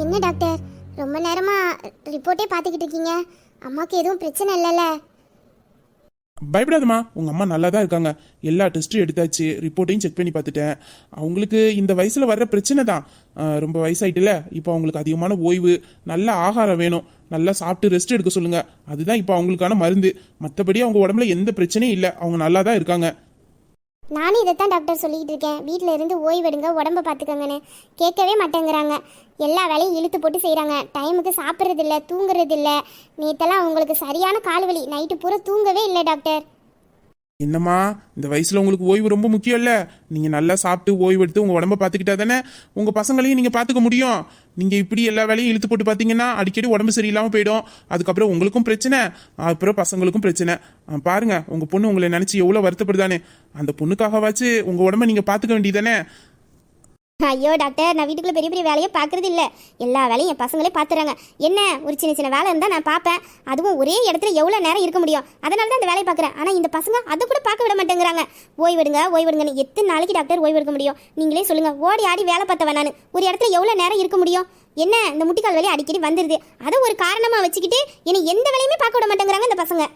என்ன டாக்டர், ரொம்ப நேரமா ரிப்போர்ட்டே பார்த்துக்கிட்டு இருக்கீங்க? அம்மாவுக்கு எதுவும் பிரச்சனை இல்லைல்ல? பயப்படாதம்மா, உங்க அம்மா நல்லா தான் இருக்காங்க. எல்லா டெஸ்ட்டும் எடுத்தாச்சு, ரிப்போர்ட்டையும் செக் பண்ணி பார்த்துட்டேன். அவங்களுக்கு இந்த வயசுல வர்ற பிரச்சனை தான். ரொம்ப வயசாயிட்டுல, இப்போ அவங்களுக்கு அதிகமான ஓய்வு, நல்ல ஆகாரம் வேணும், நல்லா சாப்பிட்டு ரெஸ்ட் எடுக்க சொல்லுங்க. அதுதான் இப்போ அவங்களுக்கான மருந்து. மற்றபடி அவங்க உடம்புல எந்த பிரச்சனையும் இல்லை, அவங்க நல்லா தான் இருக்காங்க. நானும் இதைத்தான் டாக்டர் சொல்லிக்கிட்டு இருக்கேன், வீட்டில் இருந்து ஓய்வெடுங்க, உடம்ப பார்த்துக்கங்கன்னு. கேட்கவே மாட்டேங்கிறாங்க. எல்லா வேலையும் இழுத்து போட்டு செய்கிறாங்க. டைமுக்கு சாப்பிட்றதில்ல, தூங்குறதில்ல. நேற்றெல்லாம் அவங்களுக்கு சரியான கால் வலி, நைட்டு பூரா தூங்கவே இல்லை டாக்டர். என்னம்மா, இந்த வயசுல உங்களுக்கு ஓய்வு ரொம்ப முக்கியம் இல்ல? நீங்க நல்லா சாப்பிட்டு ஓய்வு எடுத்து உங்க உடம்ப பாத்துக்கிட்டா தானே உங்க பசங்களையும் நீங்க பாத்துக்க முடியும். நீங்க இப்படி எல்லா வேலையும் இழுத்து போட்டு பாத்தீங்கன்னா அடிக்கடி உடம்பு சரியில்லாம போயிடும். அதுக்கப்புறம் உங்களுக்கும் பிரச்சனை, அப்புறம் பசங்களுக்கும் பிரச்சனை. பாருங்க, உங்க பொண்ணு உங்களை நினைச்சு எவ்வளவு வருத்தப்படுதானே. அந்த பொண்ணுக்காகவாச்சு உங்க உடம்ப நீங்க பாத்துக்க வேண்டியதானே. ஐயோ டாக்டர், நான் வீட்டுக்குள்ள பெரிய பெரிய வேலையை பார்க்கறது இல்லை. எல்லா வேலையும் என் பசங்களே பார்த்துறாங்க. என்ன ஒரு சின்ன சின்ன வேலை இருந்தால் நான் பார்ப்பேன். அதுவும் ஒரே இடத்துல எவ்வளோ நேரம் இருக்க முடியும்? அதனால தான் இந்த வேலையை பார்க்குறேன். ஆனால் இந்த பசங்க அதை கூட பார்க்க விட மாட்டேங்கிறாங்க. ஓய்வெடுங்க ஓய்வெடுங்கன்னு எத்தனை நாளைக்கு டாக்டர் ஓய்வு எடுக்க முடியும்? நீங்களே சொல்லுங்க. ஓடி ஆடி வேலை பார்த்தவன் நான் ஒரு இடத்துல எவ்வளோ நேரம் இருக்க முடியும்? என்ன இந்த முட்டிக்கால் வலி அடிக்கடி வந்துடுது, அதை ஒரு காரணமாக வச்சுக்கிட்டு என்னை எந்த வேலையுமே பார்க்க விட மாட்டேங்கிறாங்க இந்த பசங்க.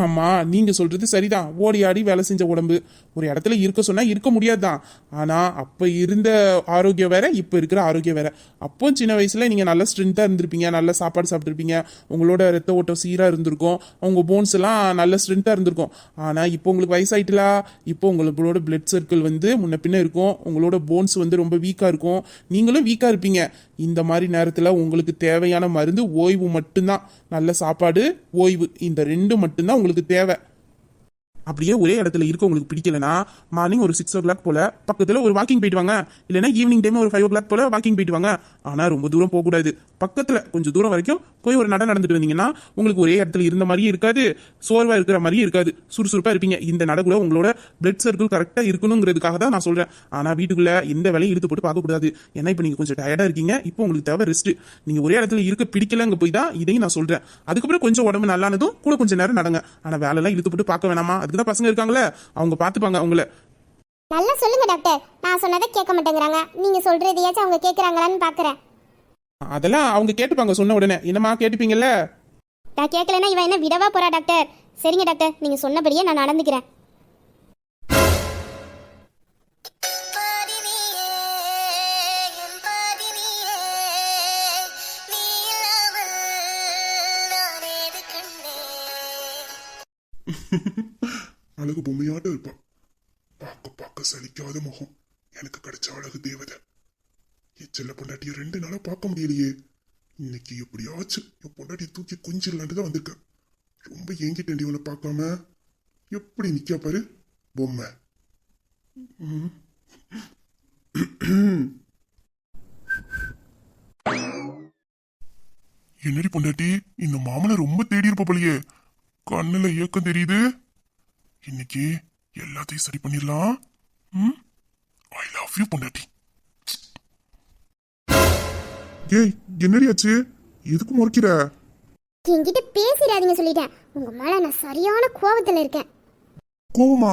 ஆமா, நீங்க சொல்றது சரிதான். ஓடி ஆடி வேலை செஞ்ச உடம்பு ஒரு இடத்துல இருக்க சொன்னா இருக்க முடியாதுதான். ஆனா அப்ப இருந்த ஆரோக்கியம் வேற, இப்ப இருக்கிற ஆரோக்கியம் வேற. அப்போ சின்ன வயசுல நீங்க நல்ல ஸ்ட்ரென்த்தா இருந்திருப்பீங்க, நல்ல சாப்பாடு சாப்பிட்டுருப்பீங்க, உங்களோட ரத்த ஓட்டம் சீரா இருந்திருக்கும், உங்க போன்ஸ் எல்லாம் நல்ல ஸ்ட்ரென்த்தா இருந்திருக்கும். ஆனா இப்போ உங்களுக்கு வயசாயிட்டுலா, இப்போ உங்களோட பிளட் சர்க்கிள் வந்து முன்ன பின்ன இருக்கும், உங்களோட போன்ஸ் வந்து ரொம்ப வீக்கா இருக்கும், நீங்களும் வீக்கா இருப்பீங்க. இந்த மாதிரி நேரத்துல உங்களுக்கு தேவையான மருந்து ஓய்வு மட்டும்தான். நல்ல சாப்பாடு, ஓய்வு, இந்த ரெண்டு மட்டும்தான் உங்களுக்கு தேவை. அப்படியே ஒரே இடத்துல இருக்க உங்களுக்கு பிடிக்கலனா மார்னிங் ஒரு 6 o'clock போல பக்கத்துல ஒரு வாக்கிங் போயிட்டு வாங்க. இல்லைன்னா ஈவினிங் டைம் ஒரு 5 o'clock போல வாக்கிங் போயிட்டு வாங்க. ஆனா ரொம்ப தூரம் போக கூடாது. பக்கத்துல கொஞ்சம் தூரம் வரைக்கும் போய் ஒரு நடந்துட்டு வந்தீங்கன்னா உங்களுக்கு ஒரே இடத்துல இருந்த மாதிரியும் இருக்காது, சோர்வா இருக்கிற மாதிரியும் இருக்காது, சுறுசுறுப்பா இருப்பீங்க. இந்த நடக்குள்ள உங்களோட பிளட் சர்க்கிள் கரெக்டா இருக்கணுங்கிறதுக்காக தான் நான் சொல்றேன். ஆனா வீட்டுக்குள்ள எந்த வேலையும் இழுத்து போட்டு பார்க்க கூடாது. ஏன்னா இப்ப நீங்க கொஞ்சம் டயர்டா இருக்கீங்க, இப்போ உங்களுக்கு தேவை ரெஸ்ட். நீங்க ஒரே இடத்துல இருக்க பிடிக்கலங்க போய் தான் இதையும் நான் சொல்றேன். அதுக்கப்புறம் கொஞ்சம் உடம்பு நல்லானதும் கூட கொஞ்சம் நேரம் நடங்க. ஆனா வேலை எல்லாம் இழுத்து போட்டு பார்க்க வேணாமா? அதுக்குதான் பசங்க இருக்காங்களே, அவங்க பாத்துப்பாங்க அவங்கள. நல்லா சொல்லுங்க டாக்டர், நான் சொன்னதை கேட்க மாட்டேங்கிறாங்க. நீங்க சொல்றதையாச்சும் அவங்க கேட்கறாங்களான்னு பாக்குறேன். அதெல்லாம் அவங்க கேட்டுப்பாங்க சொன்ன உடனே. என்னமா கேட்டுப்பீங்கல்ல? நான் கேட்கலன்னா இவன் என்ன விடவா போறா டாக்டர்? சரிங்க டாக்டர், நீங்க சொன்னபடியே நான் நடந்துக்கிறேன். அழகு பொம்மையாட்டம் இருப்பா. பார்க்க பார்க்க சலிக்காத முகம். எனக்கு கிடைச்ச அழகு தேவதை. என் செல்ல பொண்டாட்டிய 2 நாளா பார்க்க முடியலையே. இன்னைக்கு எப்படியாச்சும் என் பொண்டாட்டியை தூக்கி கொஞ்சிடலான்ட்டு தான் வந்திருக்கேன். ரொம்ப ஏங்கிட்டேன் இவனை பார்க்காம. எப்படி நிக்கா பாரு பொம்மை. என்னடி பொண்டாட்டி, இந்த மாமனை ரொம்ப தேடி இருப்ப போலியே. கண்ணுல ஏக்கம் தெரியுது. இன்னைக்கு எல்லாத்தையும் சரி பண்ணிடலாம். ஐ லவ் யூ பொண்டாட்டி. ஏய், என்னடி ஆச்சு? எதுக்கு முறைக்கிற? என்கிட்ட பேசிடாதீங்க சொல்லிட்டேன். உங்க மேல நான் சரியான கோவத்துல இருக்கேன். கோவமா?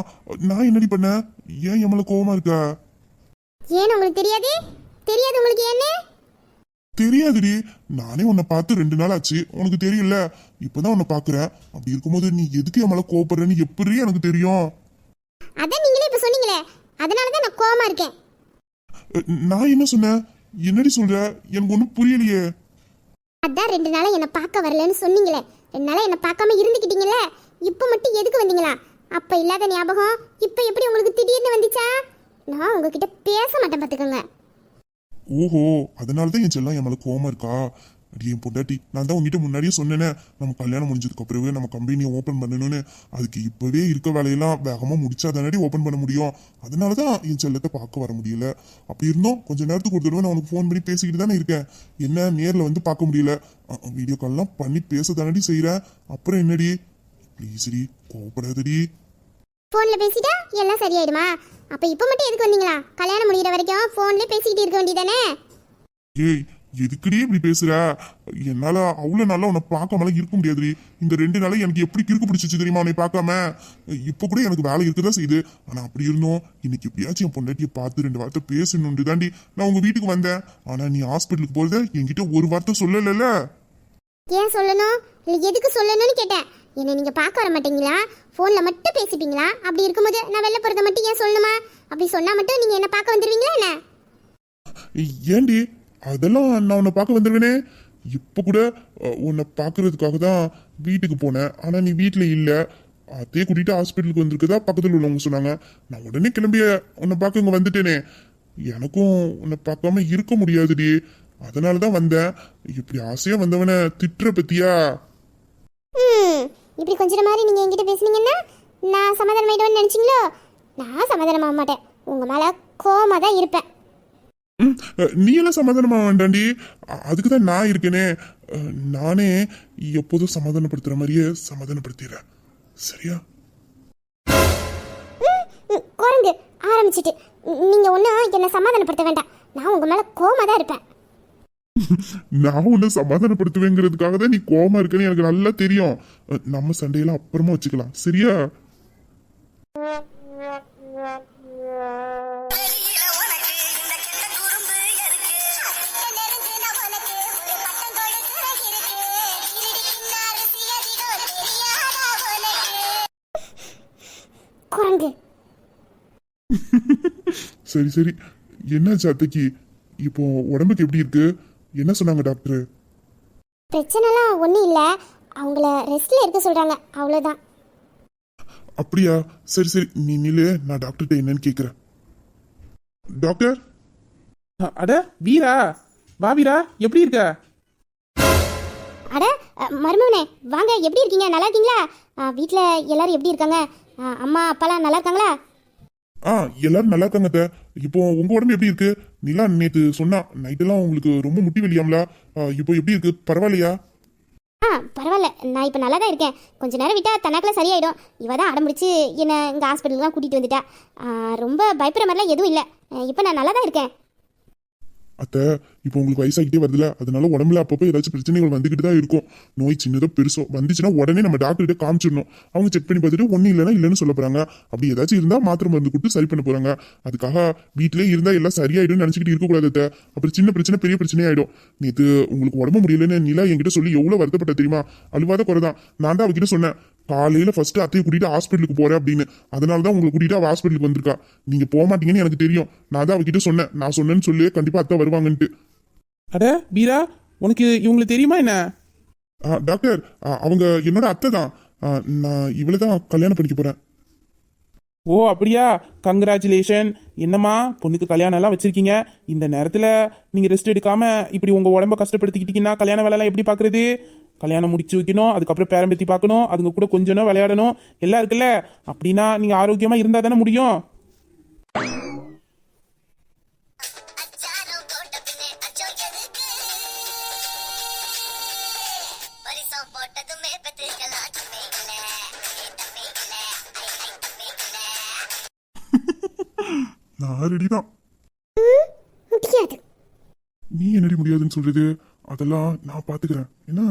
நான் என்னடி பண்ண? ஏன் என் மேல கோவமா இருக்க? ஏன்னு உங்களுக்கு தெரியாது? தெரியாது உங்களுக்கு என்ன? தெரியாதுடி. நானே உன்னை பார்த்து 2 நாள் ஆச்சு, உனக்கு தெரியல. இப்பதான் உன்னை பாக்குறேன். அப்படி இருக்கும்போது நீ எதுக்கு என் மேல கோவப்படுறன்னு எப்படி எனக்கு தெரியும்? அதான் நீங்களே இப்ப சொன்னீங்களே, அதனாலதான் நான் கோவமா இருக்கேன். நான் என்ன சொன்னேன்? என்னடி சொல்ற? எனக்கு ஒண்ணும் புரியலையே. அதான் 2 நாளா என்ன பார்க்க வரலன்னு சொன்னீங்களே, 2 நாளா என்ன பார்க்காம இருந்துக்கிட்டீங்களே, இப்ப மட்டும் எதுக்கு வந்தீங்களா? அப்ப இல்லாத ஞாபகம் இப்ப எப்படி உங்களுக்கு திடீர்னு வந்துச்சா? நான் உங்ககிட்ட பேச மாட்டேன் பாத்துக்கோங்க. ஓஹோ, அதனாலதான் என் செல்லம் என் மேல கோவமா இருக்கா? அடி என் பொண்டாட்டி, நான் தான் உங்ககிட்ட முன்னாடியே சொன்னேனே, நம்ம கல்யாணம் முடிஞ்சதுக்கு அப்புறமே நம்ம கம்பெனியை ஓபன் பண்ணணும்னு. அதுக்கு இப்பவே இருக்க வேலையெல்லாம் வேகமா முடிச்சா தானே ஓபன் பண்ண முடியும். அதனாலதான் என் செல்லத்தை பார்க்க வர முடியல. அப்படி இருந்தோம் கொஞ்ச நேரத்துக்கு ஒரு தடவை நான் உனக்கு ஃபோன் பண்ணி பேசிக்கிட்டு தானே இருக்கேன். என்ன நேர்ல வந்து பார்க்க முடியல, வீடியோ கால்லாம் பண்ணி பேச தானடி செய்யறேன். அப்புறம் என்னடி? ப்ளீஸ்டி, கோவப்படாதடி. போன்ல பேசிட்டா எல்லாம் சரியாயிடுமா? அப்ப இப்ப மட்டும் எதுக்கு வந்தீங்களா? கல்யாணம் முடிகிற வரைக்கும் போன்ல பேசிக்கிட்டு இருக்க வேண்டியதானே? ஏய், எதுக்குடி இப்படி பேசுற? என்னால அவ்வளவு நாளா உன்னை பார்க்காமலாம் இருக்க முடியாதுடி. இந்த 2 நாளா எனக்கு எப்படி கிறுக்கு பிடிச்சிச்சு தெரியுமா உன்னை பார்க்காம? இப்ப கூட எனக்கு வேலை இருக்குதான் செய்யுது. ஆனா அப்படி இருந்தோம் இன்னைக்கு எப்படியாச்சும் என் பொண்டாட்டியை பார்த்து 2 வார்த்தை பேசணும்னு தாண்டி நான் உங்க வீட்டுக்கு வந்தேன். ஆனா நீ ஹாஸ்பிட்டலுக்கு போறத என்கிட்ட ஒரு வார்த்தை சொல்லல. ஏன் சொல்லணும் இல்லை எதுக்கு சொல்லணும்னு கேட்டேன். என்னை நீங்கள் பார்க்க வர மாட்டீங்களா? ஃபோனில் மட்டும் பேசிப்பீங்களா? அப்படி இருக்கும்போது நான் வெளில போகிறத மட்டும் ஏன் சொல்லணுமா? அப்படி சொன்னால் மட்டும் நீங்கள் என்ன பார்க்க வந்துடுவீங்களா என்ன? ஏண்டி அதெல்லாம் நான் உன்னை பார்க்க வந்துருவேனே. இப்ப கூட உன்னை பார்க்கறதுக்காக தான் வீட்டுக்கு போனேன். ஆனா நீ வீட்டுல இல்ல. அதே கூட்டிட்டு ஹாஸ்பிட்டலுக்கு வந்திருக்கதா பக்கத்துல உள்ளவங்க சொன்னாங்க. நான் உடனே கிளம்பி உன்னை பார்க்க இங்க வந்துட்டேனே. எனக்கும் உன்னை பார்க்காம இருக்க முடியாதுடி. அதனாலதான் வந்தேன். இப்படி ஆசையா வந்தவனை திட்டுற பத்தியா? இப்படி கொஞ்சம் மாதிரி நீங்கள் என்கிட்ட பேசுனீங்கன்னா நான் சமாதானமாயிடுவேன்னு நினச்சிங்களோ? நான் சமாதானமாக மாட்டேன். உங்கள் மேலே கோவமாக தான் இருப்பேன். நீ எல்லாம் சமாதானமா வேண்டாண்டி. அதுக்குதான் நான் இருக்கேனே. நானே எப்போதும் சமாதானப்படுத்துற மாதிரியே சமாதானப்படுத்திடுறேன். சரியா? குரங்கு ஆரம்பிச்சிட்டு நீங்கள் ஒன்றும் என்னை சமாதானப்படுத்த வேண்டாம். நான் உங்கள் மேலே கோவமாக தான் இருப்பேன். நான் உன்னை சமாதானப்படுத்துவேங்கிறதுக்காக தான் நீ கோவமா இருக்கன்னு எனக்கு நல்லா தெரியும். நம்ம சண்டையெல்லாம் அப்புறமா வச்சுக்கலாம். சரியா? குரங்கு சரி சரி. என்னாச்சு அத்தைக்கு? இப்போ உடம்புக்கு எப்படி இருக்கு? என்ன சொன்னாங்க டாக்டர்? பிரச்சனைலாம் ஒன்றும் இல்லை. அவங்கள ரெஸ்ட்டில் இருக்க சொல்கிறாங்க, அவ்வளோதான். அப்படியா? சரி சரி நீ நில்லு. நான் டாக்டர்கிட்ட என்னன்னு கேக்குறேன். டாக்டர். அட வீரா, வா வீரா, எப்படி இருக்க? அட மருமவனே வாங்க, எப்படி இருக்கீங்க? நல்லா இருக்கீங்களா? வீட்டில் எல்லாரும் எப்படி இருக்காங்க? அம்மா அப்பாலாம் நல்லா இருக்காங்களா? எல்லாரும் நல்லா இருக்காங்க அத்தை. இப்போ உங்க உடம்பு எப்படி இருக்கு? நிலா நேத்து சொன்னா நைட்டெல்லாம் உங்களுக்கு ரொம்ப முட்டி வலியாமலா? இப்போ எப்படி இருக்கு? பரவாயில்லையா? பரவாயில்ல, நான் இப்போ நல்லா தான் இருக்கேன். கொஞ்ச நேரம் விட்டால் தனக்குலாம் சரியாயிடும். இவ தான் அடம்பிடிச்சு என்னை இங்கே ஹாஸ்பிட்டலுக்கு தான் கூட்டிகிட்டு வந்துட்டா. ரொம்ப பயப்படுற மாதிரிலாம் எதுவும் இல்லை. இப்போ நான் நல்லா தான் இருக்கேன். அத்தை இப்போ உங்களுக்கு வயசாகிட்டே வருதுல, அதனால உடம்புல அப்பப்போ ஏதாச்சும் பிரச்சனைகள் வந்துகிட்டு தான் இருக்கும். நோய் சின்னதோ பெருசோ வந்துச்சுன்னா உடனே நம்ம டாக்டர்கிட்ட காமிச்சிடணும். அவங்க செக் பண்ணி பார்த்துட்டு ஒன்றும் இல்லைன்னா இல்லைன்னு சொல்ல போறாங்க. அப்படி ஏதாச்சும் இருந்தா மாத்திரை மருந்து கொடுத்து சரி பண்ண போறாங்க. அதுக்காக வீட்டிலே இருந்தா எல்லாம் சரியாயிடும் நினைச்சுக்கிட்டு இருக்கக்கூடாது அத்தை. அப்புறம் சின்ன பிரச்சனை பெரிய பிரச்சனையாயிடும். நேற்று உங்களுக்கு உடம்பு முடியலன்னு நிலா என்கிட்ட சொல்லி எவ்வளவு வருத்தப்பட்ட தெரியுமா? அழுவாத குறைதான். நான் தான் அவகிட்ட சொன்னேன், காலையில ஃபர்ஸ்ட் அத்தையை கூட்டிட்டு ஹாஸ்பிட்டலுக்கு போறேன் அப்படின்னு. அதனாலதான் உங்களை கூட்டிட்டு அவ ஹாஸ்பிட்டலுக்கு வந்திருக்கா. நீங்க போக மாட்டீங்கன்னு எனக்கு தெரியும். நான் தான் அவகிட்ட சொன்னேன், நான் சொன்னேன்னு சொல்லி கண்டிப்பா அத்தை வருவாங்கன்ட்டு. அட வீரா, உனக்கு இவங்களை தெரியுமா என்ன? டாக்டர் அவங்க என்னோட அத்தை தான். நான் இவளை தான் கல்யாணம் பண்ணிக்க போறேன். ஓ அப்படியா, கங்க்ராச்சுலேஷன். என்னம்மா பொண்ணுக்கு கல்யாணம் எல்லாம் வச்சிருக்கீங்க. இந்த நேரத்தில் நீங்கள் ரெஸ்ட் எடுக்காம இப்படி உங்கள் உடம்ப கஷ்டப்படுத்திக்கிட்டீங்கன்னா கல்யாண வேலைலாம் எப்படி பார்க்குறது? கல்யாணம் முடிச்சு வைக்கணும், அதுக்கப்புறம் பேரம்பேத்தி பார்க்கணும், அதுங்க கூட கொஞ்சம் நேரம் விளையாடணும், எல்லாம் இருக்குல்ல. அப்படின்னா நீங்கள் ஆரோக்கியமாக இருந்தால் தானே முடியும். நான் ரெடிதான். முடியாது. நீ என்னடி முடியாதுன்னு சொல்றது? அதெல்லாம் நான் பாத்துக்கிறேன். என்ன?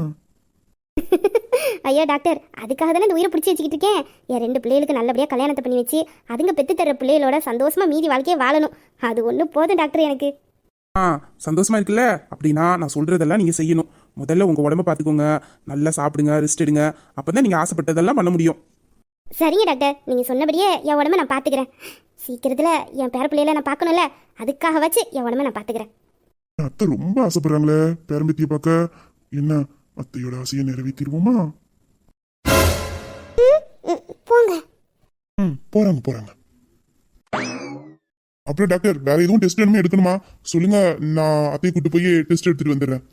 ஐயோ டாக்டர், அதுக்காக தானே இந்த உயிரை பிடிச்சி வச்சுக்கிட்டு இருக்கேன். என் 2 பிள்ளைகளுக்கு நல்லபடியாக கல்யாணத்தை பண்ணி வச்சு அதுங்க பெற்று தர பிள்ளைகளோட சந்தோஷமா மீதி வாழ்க்கையை வாழணும். அது ஒன்று போதும் டாக்டர் எனக்கு. சந்தோஷமா இருக்குல்ல? அப்படின்னா நான் சொல்றதெல்லாம் நீங்கள் செய்யணும். முதல்ல உங்கள் உடம்ப பார்த்துக்கோங்க, நல்லா சாப்பிடுங்க, ரெஸ்ட் எடுங்க. அப்போ தான் நீங்கள் ஆசைப்பட்டதெல்லாம் பண்ண முடியும். சரிங்க டாக்டர், நீங்கள் சொன்னபடியே என் உடம்ப நான் பார்த்துக்கிறேன். சீக்கிரத்தில் என் பேர பிள்ளைகளை நான் பார்க்கணும்ல, அதுக்காக வச்சு என் உடம்ப நான் பார்த்துக்கிறேன். அத்தை ரொம்ப ஆசைப்படுறாங்களே பேரம்பத்திய பார்க்க. என்ன அத்தையோட ஆசையை நிறைவேற்றிடுவோமா? போங்க. போறாங்க போறாங்க. அப்புறம் டாக்டர் வேற எதுவும் டெஸ்ட் வேணுமே எடுக்கணுமா? சொல்லுங்க, நான் அத்தையை கூட்டு போய் டெஸ்ட் எடுத்துட்டு வந்துடுறேன்.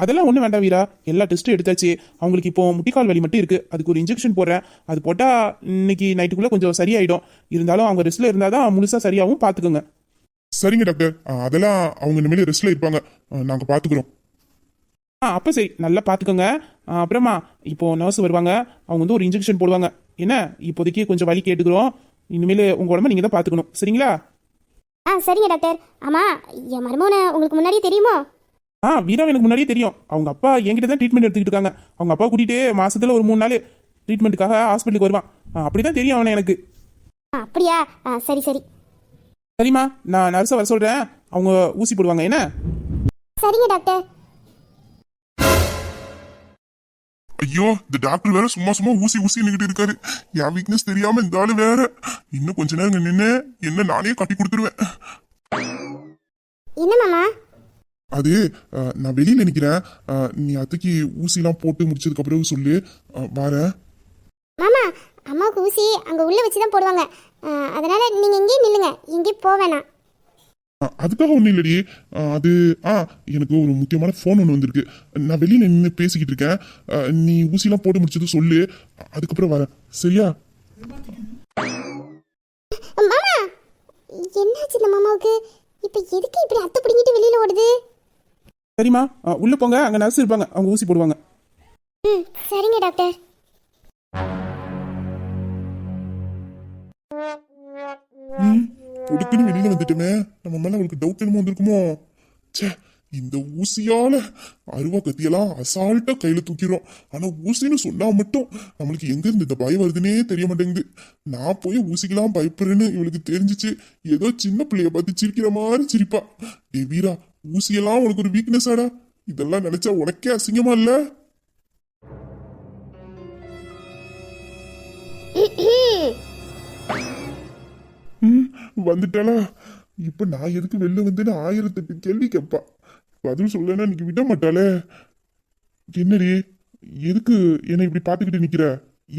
அதெல்லாம் ஒன்றும் வேண்டாம் வீரா, எல்லா டெஸ்ட்டும் எடுத்தாச்சு. அவங்களுக்கு இப்போ முட்டிக்கால் வலி மட்டும் இருக்குது. அதுக்கு ஒரு இன்ஜெக்ஷன் போடுறேன். அது போட்டால் இன்னைக்கு நைட்டுக்குள்ளே கொஞ்சம் சரியாயிடும். இருந்தாலும் அவங்க ரெஸ்ட்டில் இருந்தால் தான் முழுசாக சரியாகவும் பார்த்துக்கோங்க. சரிங்க டாக்டர், அதெல்லாம் அவங்க இனிமேல் ரெஸ்ட்ல இருப்பாங்க. நாங்க பாத்துக்கிறோம். அப்போ சரி, நல்லா பார்த்துக்கோங்க. அப்புறமா இப்போ நர்ஸ் வருவாங்க, அவங்க வந்து ஒரு இன்ஜெக்ஷன் போடுவாங்க. என்ன இப்போதைக்கு கொஞ்சம் வலி கேட்டுக்கிறோம். இனிமேல் உங்கள் உடம்ப நீங்கள் தான் பார்த்துக்கணும். சரிங்களா? சரிங்க டாக்டர். ஆமாம், என் மருமகனை உங்களுக்கு முன்னாடியே தெரியுமோ? வீரா எனக்கு முன்னாடியே தெரியும். அவங்க அப்பா என்கிட்ட தான் ட்ரீட்மெண்ட் எடுத்துக்கிட்டு இருக்காங்க. அவங்க அப்பா கூட்டிகிட்டு மாசத்துல ஒரு 3 நாள் ட்ரீட்மெண்ட்டுக்காக ஹாஸ்பிட்டலுக்கு வருவான். அப்படிதான் தெரியும் அவனை எனக்கு. அப்படியா? சரி சரி. சரிம்மா, நான் நர்ஸை வர சொல்றேன். அவங்க ஊசி போடுவாங்க என்ன? சரிங்க டாக்டர். ஐயோ, இந்த டாக்டர் வேற சும்மா சும்மா ஊசி ஊசி நிக்கிட்டு இருக்காரு. என் வீக்னஸ் தெரியாம இந்த ஆளு வேற. இன்னும் கொஞ்ச நேரம் நின்று என்ன நானே கட்டி கொடுத்துருவேன். என்ன மாமா? அது நான் வெளியில நிக்கிறேன். நீ அத்தைக்கு ஊசிலாம் போட்டு முடிச்சதுக்கு அப்புறம் சொல்லு. வரேன். மாமா, அம்மாவுக்கு ஊசி அங்க உள்ள வச்சு தான் போடுவாங்க. அதனால நீங்க எங்கேயும் நில்லுங்க, எங்கேயும் போக வேணாம். அதுக்காக ஒன்றும் இல்லடி. அது எனக்கு ஒரு முக்கியமான ஃபோன் ஒன்று வந்திருக்கு. நான் வெளியில நின்று பேசிக்கிட்டு இருக்கேன். நீ ஊசிலாம் போட்டு முடிச்சது சொல்லு. அதுக்கப்புறம் வரேன், சரியா? மாமா, என்னாச்சு இந்த மாமாவுக்கு? இப்ப எதுக்கு இப்படி அத்தை பிடிங்கிட்டு வெளியில ஓடுது? சரிம்மா, உள்ள போங்க. அங்க நர்ஸ் இருப்பாங்க, அவங்க ஊசி போடுவாங்க. சரிங்க டாக்டர். உடுக்குன்னு வெளியில வந்துட்டுமே, நம்ம மேல அவளுக்கு டவுட் என்னமோ வந்திருக்குமோ. ச்சே, இந்த ஊசியால அருவா கத்தியெல்லாம் அசால்ட்டா கையில தூக்கிறோம். ஆனா ஊசின்னு சொன்னா மட்டும் நம்மளுக்கு எங்க இருந்து இந்த பயம் வருதுன்னே தெரிய மாட்டேங்குது. நான் போய் ஊசிக்கெல்லாம் பயப்படுறேன்னு இவளுக்கு தெரிஞ்சிச்சு. ஏதோ சின்ன பிள்ளைய பார்த்து சிரிக்கிற மாதிரி சிரிப்பா. ஏ வீரா, ஊசியெல்லாம் உனக்கு ஒரு வீக்னஸ் ஆடா. இதெல்லாம் நினைச்சா உனக்கே அசிங்கமா இல்ல? வந்துட்டாளா? இப்ப நான் எதுக்கு வெளில வந்தேன்னு 1008 கேள்வி கேட்பா. பதில் சொல்லனா இன்னைக்கு விட மாட்டாளே. என்னடி, எதுக்கு என்னை இப்படி பாத்துக்கிட்டு நிக்கிற?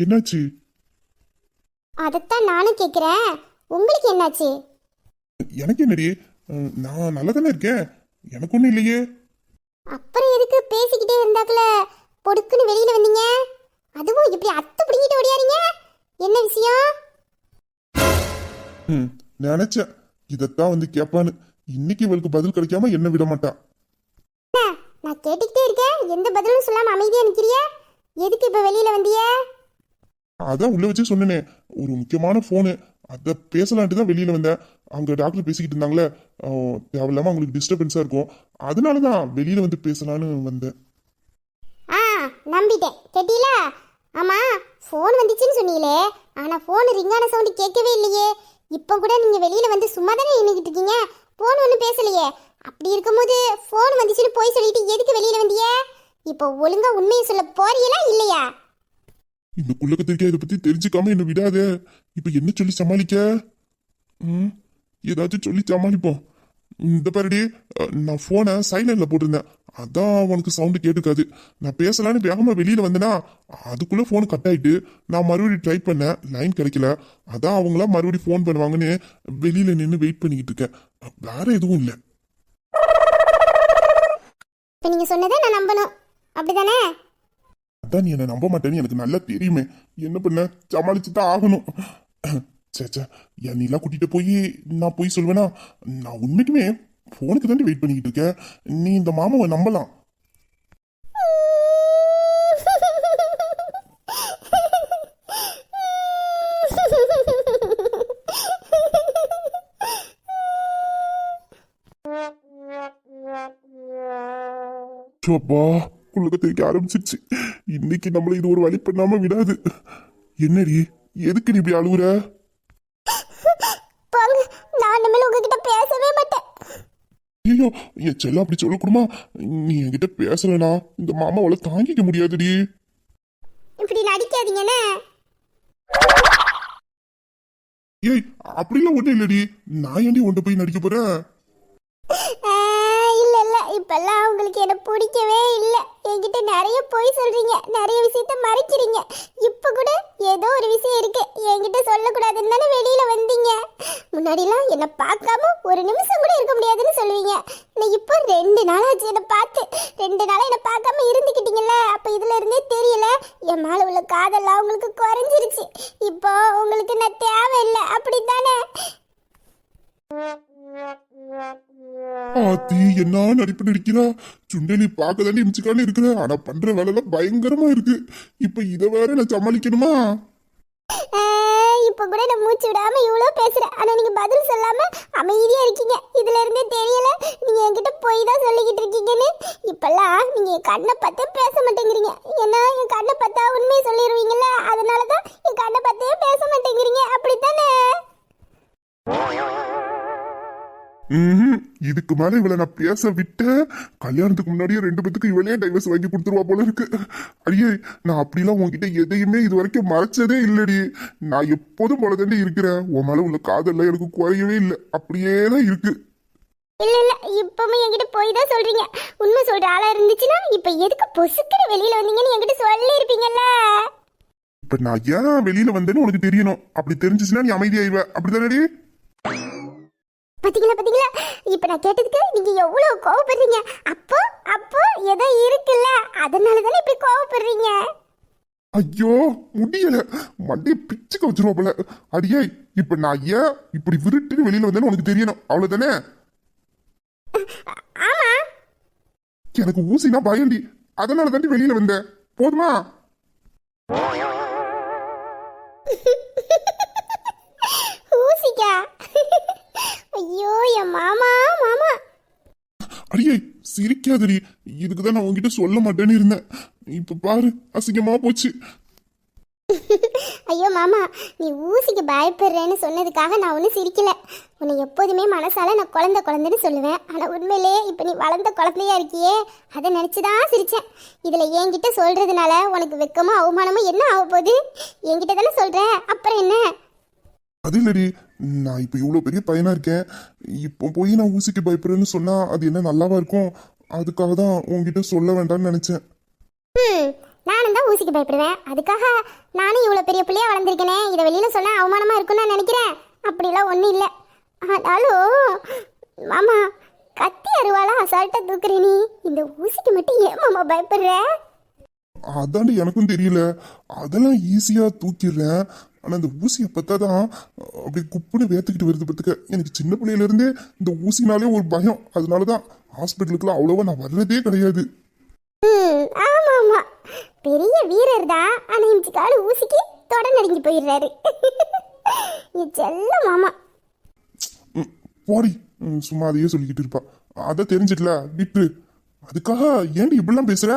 என்னாச்சு? அதத்தான் நானும் கேக்குறேன், உங்களுக்கு என்னாச்சு? எனக்கு என்னடி, நான் நல்லா தானே இருக்கேன். எனக்கு ஒண்ணும் இல்லையே. அப்புறம் எதுக்கு பேசிக்கிட்டே இருந்தாக்கல பொடுக்குன்னு வெளியில வந்தீங்க? அதுவும் இப்படி அத்தை பிடிங்கிட்டு ஓடியாரீங்க, என்ன விஷயம்? நினைச்சேன் இதத்தான் வந்து கேட்பான்னு. இன்னைக்கு இவளுக்கு பதில் கிடைக்காம என்ன விட மாட்டா. நான் கேட்டுக்கிட்டே இருக்கேன், எந்த பதிலும் சொல்லாம அமைதியா நிக்கிறிய? எதுக்கு இப்ப வெளியில வந்திய? அதான் உள்ள வச்சு சொன்னேனே, ஒரு முக்கியமான போனு, அத பேசலான்ட்டு தான் வெளியில வந்தேன். அங்க டாக்டர் பேசிக்கிட்டு இருந்தாங்களே, தேவையில்லாம அவங்களுக்கு டிஸ்டர்பன்ஸா இருக்கும். அதனாலதான் வெளியில வந்து பேசலான்னு வந்தேன். நம்பிட்டேன். கேட்டீல? ஆமா, போன் வந்துச்சுன்னு சொன்னீங்களே, ஆனா போன் ரிங்கான சவுண்ட் கேட்கவே இல்லையே. இப்போ கூட நீங்க வெளியில வந்து சும்மா தானே நின்னுக்கிட்டு இருக்கீங்க, போன் ஒன்றும் பேசலையே. அப்படி இருக்கும்போது போன் வந்துச்சுன்னு போய் சொல்லிட்டு எதுக்கு வெளியில வந்திய? இப்போ ஒழுங்கா உண்மையை சொல்ல போறீங்களா இல்லையா? இந்த குள்ளக்கத்திரிக்கா இதை பத்தி தெரிஞ்சுக்காம என்ன விடாதே. இப்ப என்ன சொல்லி சமாளிக்க? ஏதாச்சும் சொல்லி சமாளிப்போம். இந்த பாருடி, நான் போனை சைலண்ட்ல போட்டிருந்தேன். அதான் உனக்கு சவுண்டு கேட்டுக்காது. நான் பேசலான்னு வேகமா வெளியில வந்தேனா, அதுக்குள்ள போன் கட் ஆயிட்டு நான் மறுபடியும் ட்ரை பண்ணேன், லைன் கிடைக்கல. அதான் அவங்களா மறுபடியும் போன் பண்ணுவாங்கன்னு வெளியில நின்று வெயிட் பண்ணிக்கிட்டு இருக்கேன். வேற எதுவும் இல்லை. இப்போ நீங்க சொன்னதை நான் நம்பணும், அப்படிதானே? அதான் நீ என்ன நம்ப மாட்டேன்னு எனக்கு நல்லா தெரியுமே. என்ன பண்ண, சமாளிச்சு தான் ஆகணும். சேச்சா, என் நீலாம் கூட்டிட்டு போய் நான் போய் சொல்வேனா? நான் உண்மைக்குமே போனுக்கு தாண்டி வெயிட் பண்ணிக்கிட்டு இருக்கேன். நீ இந்த மாமாவை நம்பலாம். அப்பா, குழுக்க தெரிக்க ஆரம்பிச்சிருச்சு. இன்னைக்கு நம்மள இது ஒரு வழி பண்ணாம விடாது. என்னடி, எதுக்கு நீ இப்படி அழுகுற? நான் இனிமேல் உங்ககிட்ட பேசவே மாட்டேன். ஐயோ, என் செல்லம் அப்படி சொல்லக்கூடுமா? நீ என்கிட்ட பேசலனா இந்த மாமாவால தாங்கிக்க முடியாதுடி. இப்படி நடிக்காதீங்கன்னு. ஏய், அப்படிலாம் ஒண்ணும் இல்லடி. நான் ஏன்டி உன்கிட்ட போய் நடிக்க போறேன்? இல்ல இல்ல, இப்பெல்லாம் உங்களுக்கு என்ன பிடிக்கவே இல்ல. என்கிட்ட நிறைய போய் சொல்றீங்க, நிறைய விஷயத்த மறைக்கிறீங்க. இப்ப கூட ஏதோ ஒரு விஷயம் இருக்கு என்கிட்ட சொல்லக்கூடாதுன்னு தானே வெளியில வந்தீங்க. முன்னாடிலாம் என்ன பார்க்காம ஒரு நிமிஷம் கூட இருக்க முடியாதுன்னு சொல்லுவீங்க. நான் இப்போ 2 நாள் ஆச்சு என்ன பார்த்து. 2 நாளா என்ன பார்க்காம இருந்துக்கிட்டீங்கல்ல, அப்ப இதுல இருந்தே தெரியல என் மேல உள்ள காதெல்லாம் உங்களுக்கு குறைஞ்சிருச்சு. இப்போ உங்களுக்கு நான் தேவையில்லை, அப்படித்தானே? ஆத்தி, என்ன நடிப்பு நடிக்கிறா? சுண்டலி பார்க்க தாண்டி இமிச்சுக்கானே இருக்கிற, ஆனா பண்ற வேலை எல்லாம் பயங்கரமா இருக்கு. இப்ப இதை வேற நான் சமாளிக்கணுமா? இப்ப கூட நான் மூச்சு விடாம இவ்வளவு பேசுறேன், ஆனா நீங்க பதில் சொல்லாம அமைதியா இருக்கீங்க. இதுல இருந்தே தெரியல நீங்க என்கிட்ட போய் போய் தான் சொல்லிக்கிட்டு இருக்கீங்கன்னு இப்பெல்லாம் நீங்க என் கண்ணை பார்த்தே பேச மாட்டேங்கிறீங்க. ஏன்னா என் கண்ணை பார்த்தா உண்மையை சொல்லிடுவீங்கல்ல, அதனாலதான் என் கண்ணை பார்த்தே பேச மாட்டேங்கிறீங்க. அப்படித்தானே? இதுக்கு மேல இவளை நான் பேச விட்டேன், கல்யாணத்துக்கு முன்னாடியே 2 பேத்துக்கு இவளே டைவர்ஸ் வாங்கி கொடுத்துருவா போல இருக்கு. அடியே, நான் அப்படிலாம் உன்கிட்ட எதையுமே இது வரைக்கும் மறைச்சதே இல்லடி. நான் எப்போதும் போல தாண்டி இருக்கிறேன். உன் மேல உள்ள காதல்லாம் எனக்கு குறையவே இல்லை, அப்படியே தான் இருக்கு. இல்ல இல்ல, இப்பவுமே என்கிட்ட போய் தான் சொல்றீங்க. உண்மை சொல்ற ஆளா இருந்துச்சுன்னா இப்ப எதுக்கு பொசுக்கிற வெளியில வந்தீங்கன்னு என்கிட்ட சொல்லி இருப்பீங்கல்ல. இப்ப நான் ஏன் வெளியில வந்தேன்னு உனக்கு தெரியணும். அப்படி தெரிஞ்சிச்சுன்னா நீ அமைதியாயிவ, அப்படிதானடி? பாத்தீங்களா பாத்தீங்களா, இப்ப நான் கேட்டதுக்கு நீங்க எவ்வளவு கோவப்படுறீங்க. அப்போ அப்போ ஏதோ இருக்குல்ல, அதனாலதானே இப்படி கோவப்படுறீங்க. ஐயோ, முடியல, மண்டைய பிச்சுக்க வச்சிருவா போல. அடியே, இப்ப நான் ஏன் இப்படி விருட்டுன்னு வெளியில வந்தேன்னு உனக்கு தெரியணும், அவ்வளவுதானே? ஆமா, எனக்கு ஊசினா பயண்டி, அதனால தாண்டி வெளியில வந்தேன். போதுமா? ஊசிக்கா? ஐயோ என் மாமா மாமா. அடியே, சிரிக்காதடி. இதுக்குதான் நான் உன்கிட்ட சொல்ல மாட்டேன்னு இருந்தேன். இப்ப பாரு, அசிங்கமா போச்சு. ஐயோ மாமா, நீ ஊசிக்கு பயப்படுறேன்னு சொன்னதுக்காக நான் ஒன்றும் சிரிக்கல. உன்னை எப்போதுமே மனசால நான் குழந்தைன்னு சொல்லுவேன். ஆனால் உண்மையிலே இப்போ நீ வளர்ந்த குழந்தையா இருக்கியே, அதை நினச்சிதான் சிரிச்சேன். இதில் என்கிட்ட சொல்றதுனால உனக்கு வெக்கமோ அவமானமோ என்ன ஆக போகுது? என்கிட்ட தானே சொல்ற, அப்புறம் என்ன? அது இல்லடி, நான் இப்ப இவ்வளவு பெரிய பையனா இருக்கேன். இப்போ போய் நான் ஊசிக்கு பயப்படுறேன்னு சொன்னா அது என்ன நல்லாவா இருக்கும்? அதுக்காக தான் உன்கிட்ட சொல்ல வேண்டாம்னு நினைச்சேன். நானும் தான் ஊசிக்கு பயப்படுவேன். அதுக்காக நானும் இவ்வளோ பெரிய பிள்ளையா வளர்ந்துருக்கேனே, இதை வெளியில சொன்னா அவமானமா இருக்கும்னு நான் நினைக்கிறேன். அப்படிலாம் ஒன்றும் இல்லை. ஆனாலும் மாமா, கத்தி அருவாளா அசால்ட்டா தூக்குற நீ, இந்த ஊசிக்கு மட்டும் ஏன் மாமா பயப்படுற? அதாண்டி எனக்கும் தெரியல. அதெல்லாம் ஈஸியா தூக்கிடுறேன். ஆனா இந்த ஊசியை பார்த்தாதான் அப்படி குப்புன்னு வேத்துக்கிட்டு வருது. பார்த்துக்க, எனக்கு சின்ன பிள்ளையில இருந்தே இந்த ஊசினாலே ஒரு பயம். அதனாலதான் ஹாஸ்பிட்டலுக்குலாம் அவ்வளவா நான் வர்றதே கிடையாது. ஆமா ஆமா, பெரிய வீரர் தான். ஆனா இந்த கால ஊசிக்கு தொட நடுங்கி போயிடுறாரு. என் செல்ல மாமா. போடி, சும்மா அதையே சொல்லிக்கிட்டு இருப்பா. அதை தெரிஞ்சிட்டல, விட்டு. அதுக்காக ஏன்டி இப்படிலாம் பேசுற?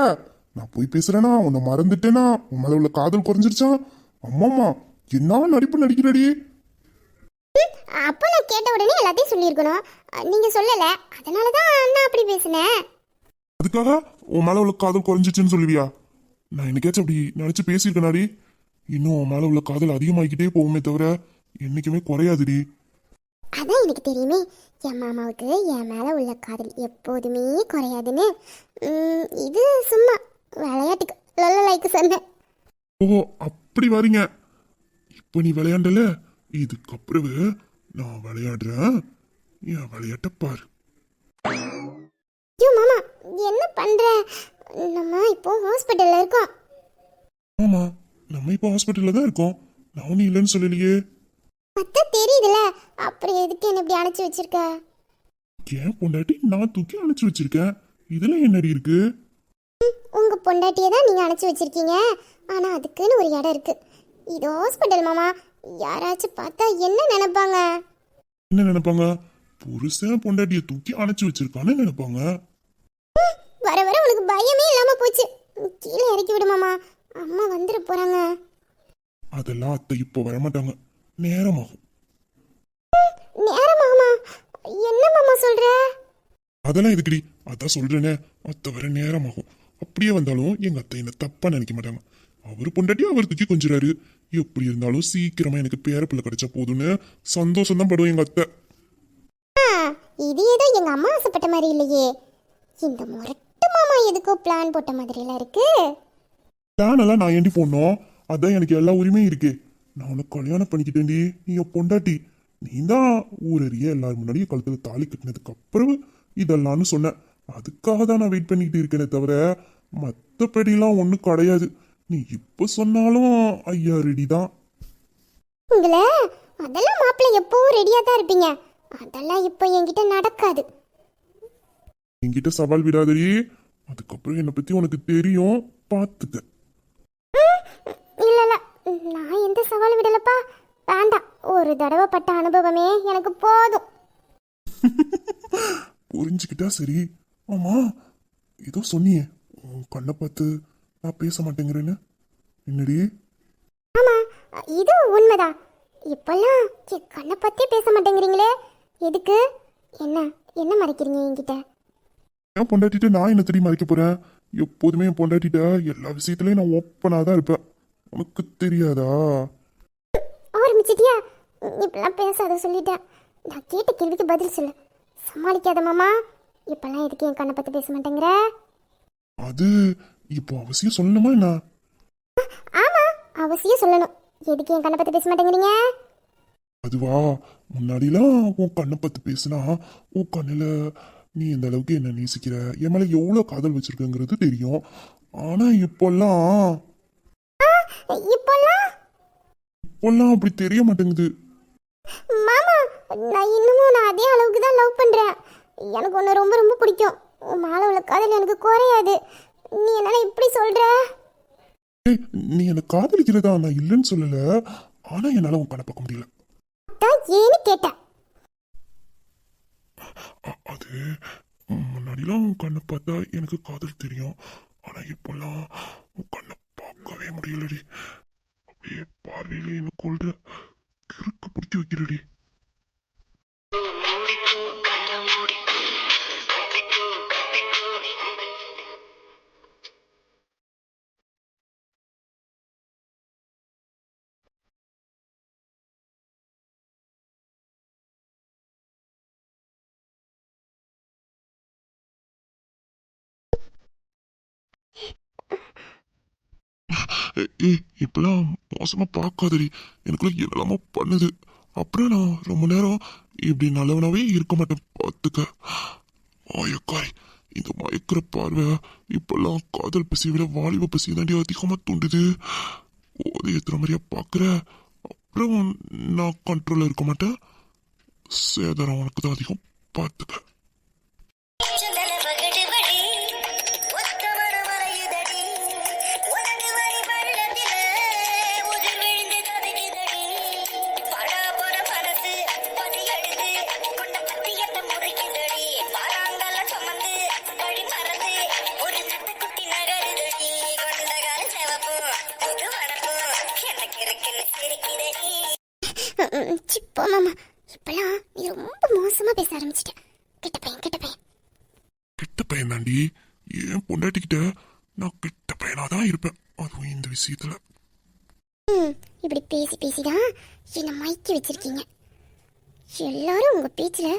நான் போய் பேசுறேனா, உன்னை மறந்துட்டேனா, உன் மேல உள்ள காதல் குறைஞ்சிருச்சா? அம்மாமா, என்ன நடிப்பு நடிக்கிறடி? அப்போ நான் கேட்ட உடனே எல்லாத்தையும் சொல்லியிருக்கணும். நீங்க சொல்லல, அதனாலதான் நான் அப்படி பேசினேன். அதுக்காக உன் மேல உள்ள காதல் குறைஞ்சிச்சுன்னு சொல்லுவியா? நான் என்னைக்காச்சும் அப்படி நினைச்சு பேசியிருக்கேனாடி? இன்னும் உன் மேல உள்ள காதல் அதிகமாகிக்கிட்டே போகுமே தவிர என்னைக்குமே குறையாதுடி. அதான் எனக்கு தெரியுமே, என் மாமாவுக்கு என் மேல உள்ள காதல் எப்போதுமே குறையாதுன்னு. இது சும்மா விளையாட்டுக்கு லொல்ல லைக்கு சொன்னேன். ஓ, அப்படி வரீங்க. இப்ப நீ விளையாண்டல, இதுக்கப்புறம் நான் விளையாடுறேன். என் விளையாட்ட பாரு. ஐயோ மாமா, என்ன பண்ற? நம்ம இப்போ ஹாஸ்பிட்டல்ல இருக்கோம். ஆமா, நம்ம இப்போ ஹாஸ்பிட்டல்ல தான் இருக்கோம். நான் ஒன்னும் இல்லைன்னு சொல்லலையே. அதான் தெரியுதுல, அப்புறம் எதுக்கு என்ன இப்படி அணைச்சு வச்சிருக்க? ஏன் பொண்டாட்டி நான் தூக்கி அணைச்சு வச்சிருக்கேன். இதுல என்னடி இருக்கு? உங்க பொண்டாட்டியை தான் நீங்க அணைச்சு வச்சிருக்கீங்க. ஆனா அதுக்குன்னு ஒரு இடம் இருக்கு. இது ஹாஸ்பிட்டல் மாமா. யாராச்சும் பார்த்தா என்ன நினைப்பாங்க? என்ன நினைப்பாங்க? புருஷன் பொண்டாட்டிய தூக்கி அணைச்சு வச்சிருக்கான்னு நினைப்பாங்க. வர வர உனக்கு பயமே இல்லாம போச்சு. கீழே இறக்கி விடு மாமா, அம்மா வந்துட போறாங்க. அதெல்லாம் அத்தை இப்போ வரமாட்டாங்க, நேரமாகும். நேரமாகுமா? என்ன மாமா சொல்ற? அதெல்லாம் எதுக்குடி? அதான் சொல்றேனே, அத்தை வர நேரமாகும். அப்படியே வந்தாலும் எங்க அத்தை என்ன தப்பா நினைக்க மாட்டாங்க. அவரு பொண்டாட்டி அவர் தூக்கி கொஞ்சிறாரு. எப்படி இருந்தாலும் சீக்கிரமா எனக்கு பேரப்பிள்ளை கிடைச்சா போதும்னு சந்தோஷம் தான் படுவோம் எங்க அத்தை. இது ஏதோ எங்க அம்மா ஆசைப்பட்ட மாதிரி இல்லையே. இந்த முரட்டு மாமா எதுக்கோ பிளான் போட்ட மாதிரி எல்லாம் இருக்கு. பிளான் எல்லாம் நான் ஏண்டி போடணும்? அதான் எனக்கு எல்லா உரிமையும் இருக்கு. நான் உனக்கு கல்யாணம் பண்ணிக்கிட்டேன்டி, நீ என் பொண்டாட்டி. நீ தான் ஊரறிய எல்லாரும் முன்னாடியே கழுத்துல தாலி கட்டினதுக்கு அப்புறம் இதெல்லாம்னு சொன்ன. அதுக்காக தான் நான் வெயிட் பண்ணிக்கிட்டு இருக்கேனே தவிர மற்றபடிலாம் ஒன்றும் கிடையாது. நீ இப்ப சொன்னாலும் ஐயா ரெடி தான். உங்களை அதெல்லாம் மாப்பிள்ளை எப்பவும் ரெடியா தான் இருப்பீங்க. அதெல்லாம் இப்போ என்கிட்ட நடக்காது. என்கிட்ட சவால் விடாதடி. அதுக்கப்புறம் என்னை பத்தி உனக்கு தெரியும், பார்த்துக்க. இல்ல இல்ல, நான் எந்த சவாலும் விடலப்பா. வேண்டாம், ஒரு தடவை பட்ட அனுபவமே எனக்கு போதும். புரிஞ்சுக்கிட்டா சரி. ஆமா, ஏதோ சொன்னியே உன் கண்ணை பார்த்து நான் பேச மாட்டேங்கிறேன்னு. என்னடி? ஆமா, இது உண்மைதான். இப்பெல்லாம் என் கண்ணை பத்தி பேச மாட்டேங்கிறீங்களே, எதுக்கு? என்ன என்ன மறைக்கிறீங்க என்கிட்ட? என் பொண்டாட்டிட்ட நான் என்ன தெரியுமா மறைக்க போறேன்? எப்போதுமே என் பொண்டாட்டிட்ட எல்லா விஷயத்துலயும் நான் ஓப்பனா தான் இருப்பேன். உனக்கு தெரியாதா? ஆரம்பிச்சிட்டியா? இப்பெல்லாம் பேசாத சொல்லிட்டேன். நான் கேட்ட கேள்விக்கு பதில் சொல்லு. சமாளிக்காத மாமா. இப்பெல்லாம் எதுக்கு என் கண்ணை பத்தி பேச மாட்டேங்கிற? அது இப்போ அவசியம் சொல்லணுமா என்ன? ஆமா, அவசியம் சொல்லணும். எதுக்கு என் கண்ணை பத்தி பேச மாட்டேங்கிறீங்க? அதுவா, முன்னாடிலாம் உன் கண்ணை பத்தி பேசினா உன் கண்ணுல நீ எந்த அளவுக்கு என்ன நேசிக்கிற, என் மேல எவ்வளவு காதல் வச்சிருக்கங்கிறது தெரியும். ஆனா இப்பெல்லாம் இப்பெல்லாம் இப்பெல்லாம் அப்படி தெரிய மாட்டேங்குது. மாமா, நான் அதே அளவுக்கு தான் லவ் பண்றேன். எனக்கு உன்னை ரொம்ப ரொம்ப பிடிக்கும். உன் மேல உள்ள காதல் எனக்கு குறையாது. நீ என்னால இப்படி சொல்ற? ஏய், நீ என்ன காதலிக்கிறதா நான் இல்லைன்னு சொல்லல. ஆனா என்னால உன் கண்ணை பார்க்க முடியல. அதான் ஏன்னு கேட்டேன். அது முன்னாடிலாம் உன் கண்ணை பார்த்தா எனக்கு காதல் தெரியும். ஆனா இப்பெல்லாம் உன் கண்ணை பார்க்கவே முடியலடி. அப்படியே பார்வையிலே என்ன கொள்ற கிறுக்கு பிடிச்சி வைக்கிறடி. ஏய், இப்பெல்லாம் மோசமா பார்க்காதடி. எனக்குள்ள என்னெல்லாமோ பண்ணுது. அப்புறம் நான் ரொம்ப நேரம் இப்படி நல்லவனாவே இருக்க மாட்டேன் பார்த்துக்க. மயக்காரி, இந்த மயக்கிற பார்வை இப்பெல்லாம் காதல் பசியை விட வாலிப பசி தாண்டி அதிகமா தூண்டுது. ஓதை ஏத்துற மாதிரியா பாக்குற. அப்புறம் நான் கண்ட்ரோல்ல இருக்க மாட்டேன். சேதாரம் உனக்கு தான் அதிகம் பார்த்துக்க. சிப்போ மாமா, இப்பெல்லாம் நீ ரொம்ப மோசமா பேச ஆரம்பிச்சிட்ட. கெட்ட பையன், கெட்ட பையன். கெட்ட பையன் தாண்டி. ஏன் பொண்டாட்டிக்கிட்ட நான் கெட்ட பையனா தான் இருப்பேன், அதுவும் இந்த விஷயத்துல. இப்படி பேசி பேசிதான் என்னை மயக்கி வச்சிருக்கீங்க. எல்லாரும் உங்க பேச்சுல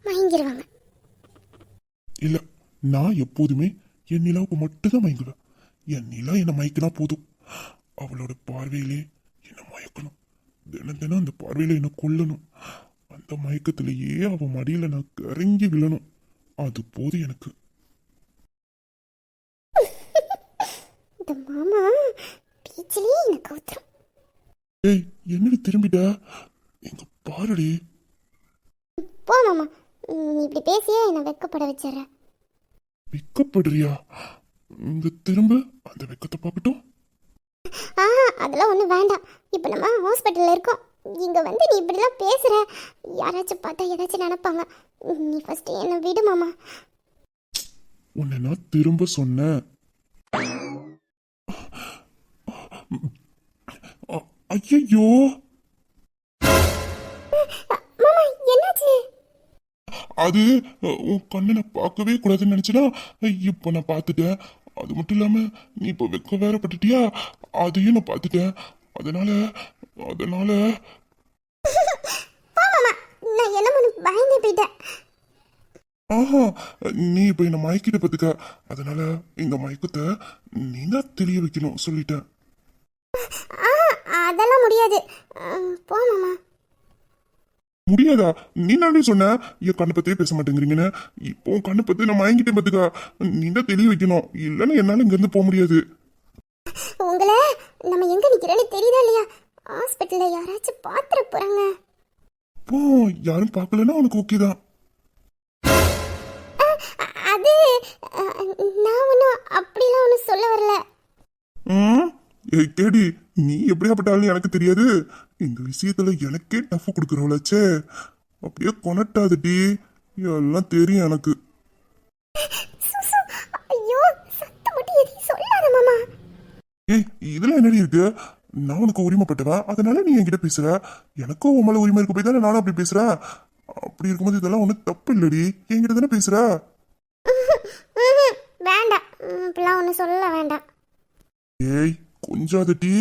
மயங்கிருவாங்க. இல்ல, நான் எப்போதுமே என் நிலாவுக்கு மட்டும்தான் மயங்குவேன். என் நிலா என்ன மயக்கினா போதும். அவளோட பார்வையிலே என்ன மயக்கணும். தினம் தினம் அந்த பார்வையில என்ன கொல்லணும். அந்த மயக்கத்திலேயே அவ மடியில நான் கரங்கி விழணும். அது போதும் எனக்கு. இந்த மாமா பேச்சிலேயே என்ன கவுத்துரும். ஏய், என்னடி திரும்பிட்ட? எங்க பாருடி. போ மாமா, நீ இப்படி பேசியே என்னை வெக்கப்பட வச்சிடற. வெக்கப்படுறியா? இங்க திரும்ப அந்த வெக்கத்தை பார்க்கட்டும். அதெல்லாம் ஒன்றும் வேண்டாம். இப்போ நம்ம ஹாஸ்பிட்டலில் இருக்கோம். இங்கே வந்து நீ இப்படிலாம் பேசுகிற, யாராச்சும் பார்த்தா ஏதாச்சும் நினைப்பாங்க. நீ ஃபஸ்ட்டு என்னை விடு மாமா. உன்னை நான் திரும்ப சொன்னேன். ஐயோ, மாமா என்னாச்சு? அது உன் கண்ணை நான் பார்க்கவே கூடாதுன்னு நினைச்சனா இப்ப நான் பார்த்துட்டேன். அது மட்டும் இல்லாம நீ இப்ப வெக்க வேற பட்டுட்டியா, அதையும் நான் பார்த்துட்டேன். அதனால அதனால போ மாமா, நான் என்ன பண்ணு பயந்து போயிட்டேன். ஆஹா, நீ இப்ப என்ன மயக்கிட்ட பத்துக்க. அதனால இந்த மயக்கத்தை நீ தான் தெரிய வைக்கணும் சொல்லிட்டேன். அதெல்லாம் முடியாது. போ மாமா. முடியாதா? நீ நானே சொன்ன என் கண்ணை பத்தியே பேச மாட்டேங்கிறீங்கன்னு. இப்போ உன் கண்ணை பத்தி நான் மயங்கிட்டேன் பத்துக்கா. நீ தான் தெரிய வைக்கணும், இல்லைன்னா என்னால இங்க இருந்து போக முடியாது. உங்களை நம்ம எங்க நிக்கிறேன்னு தெரியுதா இல்லையா? ஹாஸ்பிட்டல்ல யாராச்சும் பாத்துற போறாங்க. இப்போ யாரும் பார்க்கலன்னா உனக்கு ஓகே தான். அது நான் ஒன்றும் அப்படிலாம் ஒன்றும் சொல்ல வரல. ஏய் கேடி, நீ எப்படியாப்பட்டாலும் எனக்கு தெரியாது. இந்த விஷயத்துல எனக்கே டஃப் கொடுக்குறவளாச்சே. அப்படியே கொனட்டாதுடி, எல்லாம் தெரியும் எனக்கு. ஏய் இதுல என்னடி இருக்கு? நான் உனக்கு உரிமைப்பட்டவன், அதனால நீ என்கிட்ட பேசுற. எனக்கும் உன் மேல உரிமை இருக்கு போய் தானே நானும் அப்படி பேசுறேன். அப்படி இருக்கும்போது இதெல்லாம் ஒன்றும் தப்பு இல்லடி, என்கிட்ட தானே பேசுற. வேண்டாம், இப்பெல்லாம் ஒன்றும் சொல்ல வேண்டாம். ஏய் கொஞ்சாதட்டி,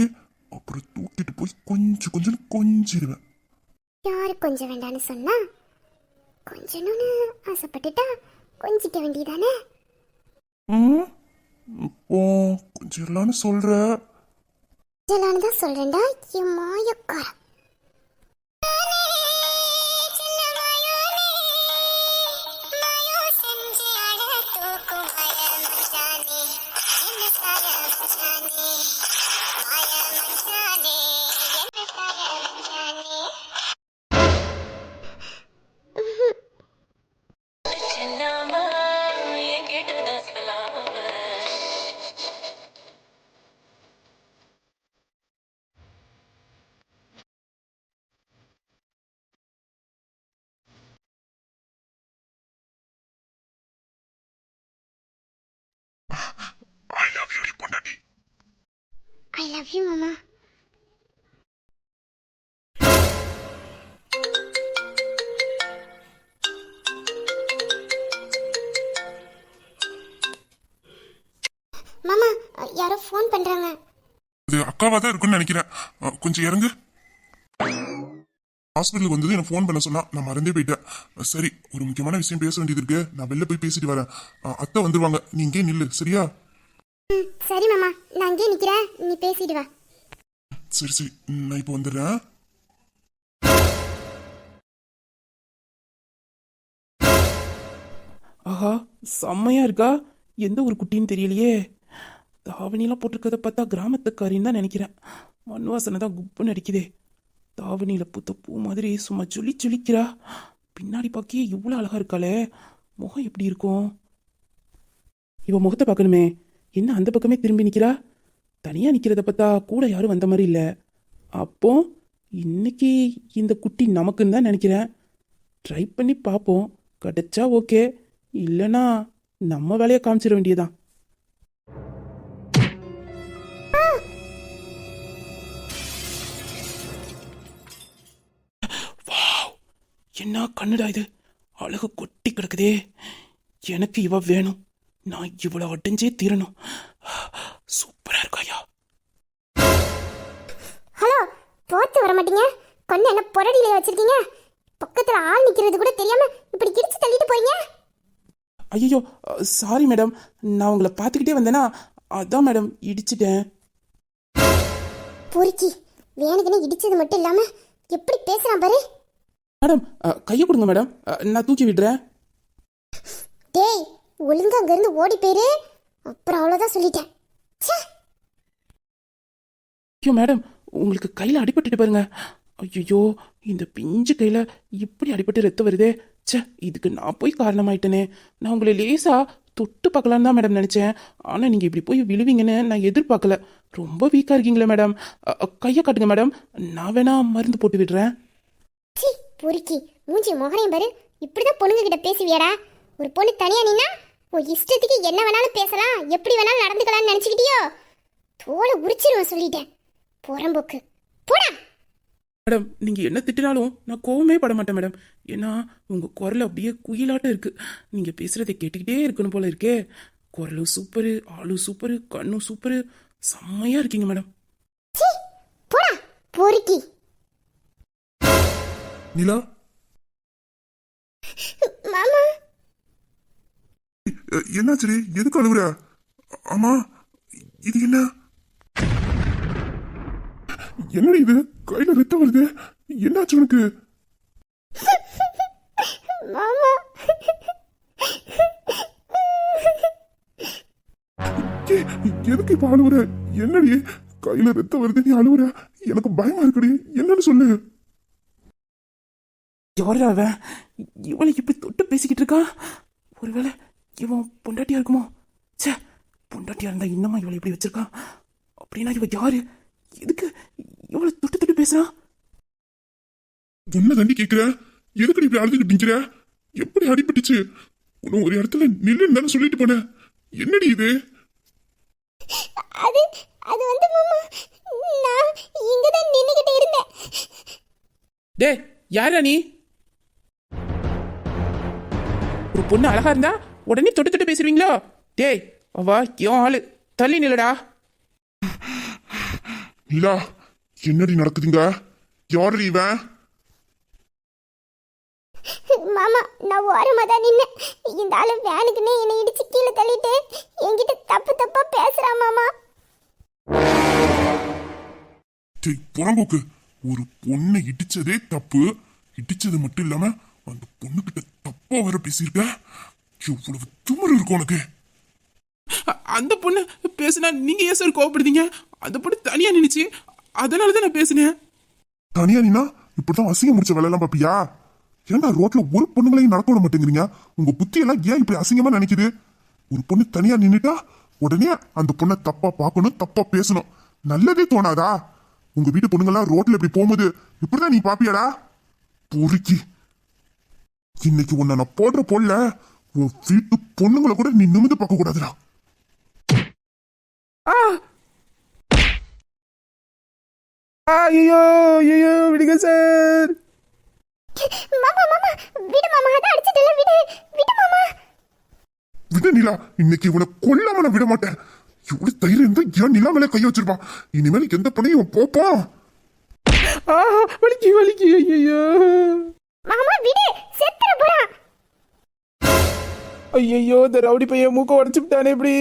அப்புறம் தூக்கிட்டு போய் கொஞ்சம் கொஞ்சம் கொஞ்சிடுவேன். யாரு கொஞ்சம் வேண்டான்னு சொன்னா? கொஞ்சணும்னு ஆசைப்பட்டுட்டா கொஞ்சிக்க வேண்டியதானே? இப்போ கொஞ்சிடலான்னு சொல்ற. இதெல்லாம் தான் சொல்றேன்டா என் மாயக்கார. I love you பொண்டாட்டி. ஐ லவ் யூ மாமா. மாமா, யாரோ ஃபோன் பண்றாங்க. இது அக்காவா தான் இருக்குன்னு நினைக்கிறேன். கொஞ்சம் இறங்கு. ஹாஸ்பிட்டலுக்கு வந்தது எனக்கு ஃபோன் பண்ண சொன்னா, நான் மறந்தே போயிட்டேன். சரி, ஒரு முக்கியமான விஷயம் பேச வேண்டியது இருக்கு, நான் வெளில போய் பேசிட்டு வரேன். அத்தை வந்துருவாங்க, நீ இங்கே நில்லு சரியா? சரி மாமா, நான் அங்கேயே நிக்கிறேன், நீ பேசிட்டு வா. சரி சரி, நான் இப்போ வந்துடுறேன். ஆஹா, செம்மையா இருக்கா. எந்த ஒரு குட்டின்னு தெரியலையே. தாவணிலாம் போட்டிருக்கத பார்த்தா கிராமத்துக்காரின்னு தான் நினைக்கிறேன். மண் வாசனை தான் குப்புன்னு அடிக்குதே. தாவணியில பூத்த பூ மாதிரி சும்மா ஜொலி ஜொலிக்கிறா. பின்னாடி பார்க்கவே இவ்வளோ அழகா இருக்காளே. முகம் எப்படி இருக்கும்? இவ முகத்தை பார்க்கணுமே. என்ன அந்த பக்கமே திரும்பி நிற்கிறா? தனியாக நிற்கிறத பார்த்தா கூட யாரும் வந்த மாதிரி இல்லை. அப்போ இன்னைக்கு இந்த குட்டி நமக்குன்னு தான் நினைக்கிறேன். ட்ரை பண்ணி பார்ப்போம். கிடைச்சா ஓகே, இல்லைன்னா நம்ம வேலையை காமிச்சிட வேண்டியதான். வாவ், என்ன கண்ணுடா இது, அழகு கொட்டி கிடக்குதே. எனக்கு இவ வேணும். நான் இவ்வளவு அடைஞ்சே தீரணும். சூப்பரா இருக்காயா. ஹலோ, போத்து வர மாட்டீங்க? கொண்டு என்ன பொரடியில வச்சிருக்கீங்க? பக்கத்துல ஆள் நிக்கிறது கூட தெரியாம இப்படி கிடிச்சு தள்ளிட்டு போறீங்க. ஐயோ சாரி மேடம், நான் உங்களை பார்த்துக்கிட்டே வந்தேனா, அதான் மேடம் இடிச்சிட்டேன். பொறுக்கி, வேணுக்குன்னு இடிச்சது மட்டும் இல்லாம எப்படி பேசுறான் பாரு. மேடம் கையை கொடுங்க மேடம், நான் தூக்கி விடுறேன். டேய், ஒழுங்கா அங்க இருந்து ஓடி போயிரு, அப்புறம் அவ்வளவுதான் சொல்லிட்டேன். ச்சே. ஐயோ மேடம், உங்களுக்கு கையில் அடிபட்டுட்டு பாருங்க. ஐயோ, இந்த பிஞ்சு கையில இப்படி அடிபட்டு ரத்தம் வருதே. ச்சே, இதுக்கு நான் போய் காரணமாயிட்டேனே. நான் உங்களை லேசா தொட்டு பார்க்கலான்னு தான் மேடம் நினைச்சேன். ஆனா நீங்க இப்படி போய் விழுவீங்கன்னு நான் எதிர்பார்க்கல. ரொம்ப வீக்கா இருக்கீங்களே மேடம். கையை காட்டுங்க மேடம், நான் வேணா மருந்து போட்டு விடுறேன். சீ, பொறுக்கி, மூஞ்சி முகரையும் பாரு. இப்படிதான் பொண்ணுங்க கிட்ட பேசுவியாடா? ஒரு பொண்ணு தனியா நின்னா உன் இஷ்டத்துக்கு என்ன வேணாலும் பேசலாம், எப்படி வேணாலும் நடந்துக்கலாம்னு நினைச்சுக்கிட்டியோ? தோலை உரிச்சிருவேன் சொல்லிட்டேன். புறம்போக்கு, போடா. மேடம் நீங்க என்ன திட்டினாலும் நான் கோவமே பட மாட்டேன் மேடம். ஏன்னா உங்க குரல் அப்படியே குயிலாட்டம் இருக்கு. நீங்க பேசுறதை கேட்டுக்கிட்டே இருக்கணும் போல இருக்கே. குரலும் சூப்பரு, ஆளும் சூப்பரு, கண்ணும் சூப்பரு, செம்மையா இருக்கீங்க மேடம். சீ, போடா பொறுக்கி. நிலா, மாமா, என்னாச்சுடி? எதுக்கு அழுகுற? ஆமா, இது என்ன? என்னடி இது? கையில ரத்தம் வருது, என்னாச்சு உனக்கு? மாமா. எதுக்கு இப்ப அழுவுற? என்னடி கையில ரத்தம் வருது, நீ அழுவுற? எனக்கு பயமா இருக்குடி, என்னன்னு சொல்லு. யாரா அவன்? இவளை இப்படி தொட்டு பேசிக்கிட்டு இருக்கா? ஒருவேளை இவன் பொண்டாட்டியா இருக்குமோ? ச்சே, பொண்டாட்டியா இருந்தா இன்னமா இவளை இப்படி வச்சிருக்கான்? அப்படின்னா இவ யாரு? எதுக்கு இவளை தொட்டு தொட்டு பேசுறான்? என்ன தண்டி கேக்குற? எதுக்கு இப்படி அழுதுகிட்டு நிக்கிற? எப்படி அடிபட்டுச்சு? உன்னை ஒரு இடத்துல நில்லுன்னு தானே சொல்லிட்டு போனேன். என்னடி இது? அது அது வந்து மாமா நான் இங்க தான் நின்னுகிட்டு இருந்தேன். டேய் யாரா நீ? ஒரு பொண்ணு அழகா இருந்தா உடனே தொட்டு தொட்டு பேசுவீங்களோ? டேய் அவ என் ஆளு, தள்ளி நில்லடா. நிலா, என்னடி நடக்குதுங்க? யாரு இவன்? மாமா நான் ஓரமா தான் நின்னேன். இந்த ஆளு வேனுக்குன்னு என்னை இடிச்சு கீழே தள்ளிட்டு என்கிட்ட தப்பு தப்பா பேசுறான் மாமா. டேய் புறம்போக்கு, ஒரு பொண்ணை இடிச்சதே தப்பு. இடிச்சது மட்டும் இல்லாம அந்த பொண்ணுகிட்ட தப்பா வர பேசியிருக்க. எவ்வளவு திமிரு இருக்கும் உனக்கு. அந்த பொண்ணு பேசுனா நீங்க ஏன் சார் கோவப்படுதீங்க? அந்த பொண்ணு தனியா நின்னுச்சு, அதனால தான் நான் பேசினேன். தனியா நீனா இப்படிதான் அசிங்க முடிச்ச வேலை எல்லாம் பாப்பியா? ஏன்னா ரோட்ல ஒரு பொண்ணுங்களையும் நடக்க விட மாட்டேங்கிறீங்க. உங்க புத்தி எல்லாம் ஏன் இப்படி அசிங்கமா நினைக்குது? ஒரு பொண்ணு தனியா நின்னுட்டா உடனே அந்த பொண்ணை தப்பா பார்க்கணும், தப்பா பேசணும். நல்லதே தோணாதா? உங்க வீட்டு பொண்ணுங்கெல்லாம் ரோட்ல இப்படி போகும்போது இப்படிதான் நீ பாப்பியாடா? பொறுக்கி இன்னைக்கு உன்னை நான் போடுற போல உன் வீட்டு பொண்ணுங்களை கூட நீ நிமிந்து பார்க்க கூடாதுடா. ஐயோ ஐயோ விடுங்க சார். மாமா மாமா விடு மாமா, அத அடிச்சதெல்லாம் விடு விடு மாமா. விட நிலா, இன்னைக்கு இவனை கொல்லாம நான் விட மாட்டேன். இவ்வளவு தைரியம் இருந்தா ஏன் நிலா மேல கைய வச்சிருப்பான்? இனிமேல் எந்த பணியும் போப்பான். வலிக்கு வலிக்கு. ஐயோ மாமா விடு, செத்துற போறான். ஐயோ இந்த ரவுடி பையன் மூக்க உடைச்சு விட்டானே இப்படி.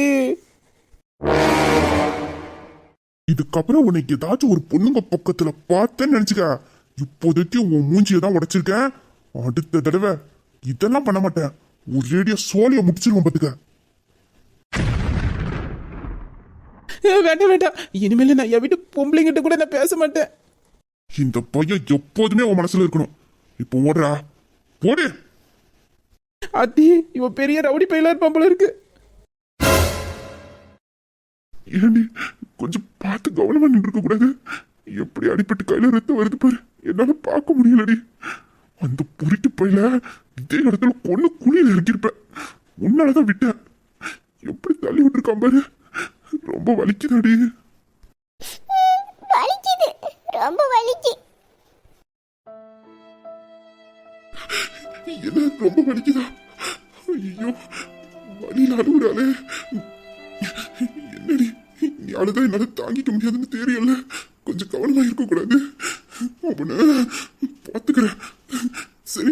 இதுக்கப்புறம் உனக்கு ஏதாச்சும் ஒரு பொண்ணுங்க பக்கத்துல பார்த்தேன்னு நினைச்சுக்க, இப்போதைக்கு உன் மூஞ்சியை தான் உடைச்சிருக்கேன். அடுத்த தடவை இதெல்லாம் பண்ண மாட்டேன். ஒரேடியா சோழிய முடிச்சிருவோம் பாத்துக்க. வேண்டாம் வேண்டாம், இனிமேல நான் என் வீட்டு பொம்பளைங்கிட்ட கூட நான் பேச மாட்டேன். இந்த பையன் எப்போதுமே உன் மனசுல இருக்கணும். இப்போ ஓடுறா, போடு. அத்தி இவன் பெரிய ரவுடி பையலா இருப்பான் போல இருக்கு. ஏண்டி கொஞ்சம் பார்த்து கவனமா நின்று இருக்க கூடாது? எப்படி அடிபட்டு கையில ரத்தம் வருது பாரு, என்னால பார்க்க முடியலடி. அந்த பொறிக்கு பையில இதே இடத்துல பொண்ணு குழியில இறக்கிருப்ப. உன்னாலதான் விட்டேன். எப்படி தள்ளி விட்டுருக்கான் பாரு, ரொம்ப வலிக்குதாடி. வலிக்குது, ரொம்ப வலிக்கு. என்ன ரொம்ப வலிக்குதா? ஐயோ வலியில அழுகுறாளே. என்னடி நீ அழுதா என்னால தாங்கிக்க முடியாதுன்னு தெரியல. கொஞ்சம் கவனமா இருக்க கூடாது. அவனை பாத்துக்கிறேன். சரி